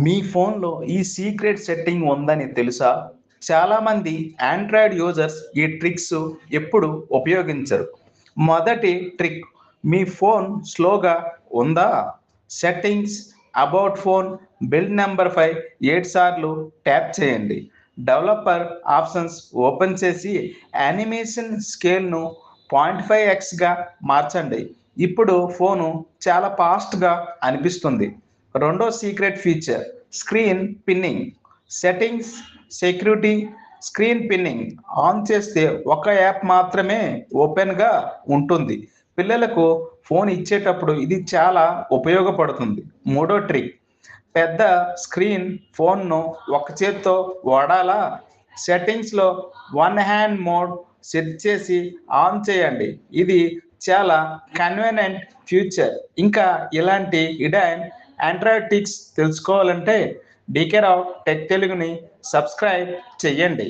మీ ఫోన్లో ఈ secret setting ఉందని తెలుసా? చాలామంది ఆండ్రాయిడ్ యూజర్స్ ఈ ట్రిక్స్ ఎప్పుడు ఉపయోగించరు. మొదటి ట్రిక్, మీ ఫోన్ స్లోగా ఉందా? Settings, about phone, build number 5 7 సార్లు ట్యాప్ చేయండి. డెవలపర్ ఆప్షన్స్ ఓపెన్ చేసి యానిమేషన్ స్కేల్ను 0.5x మార్చండి. ఇప్పుడు ఫోను చాలా ఫాస్ట్గా అనిపిస్తుంది. రెండో secret feature, screen pinning. Settings, security, screen pinning on చేస్తే ఒక యాప్ మాత్రమే ఓపెన్గా ఉంటుంది. పిల్లలకు ఫోన్ ఇచ్చేటప్పుడు ఇది చాలా ఉపయోగపడుతుంది. మూడో ట్రిక్, పెద్ద స్క్రీన్ ఫోన్ను ఒక చేత్తో వాడాలా? సెట్టింగ్స్లో వన్ హ్యాండ్ మోడ్ సెట్ చేసి ఆన్ చేయండి. ఇది చాలా కన్వీనియంట్ ఫ్యూచర్. ఇంకా ఇలాంటి ఇడాన్ ఆండ్రాయిడ్ టిక్స్ తెలుసుకోవాలంటే డీకే రావ్ టెక్ తెలుగుని సబ్స్క్రైబ్ చెయ్యండి.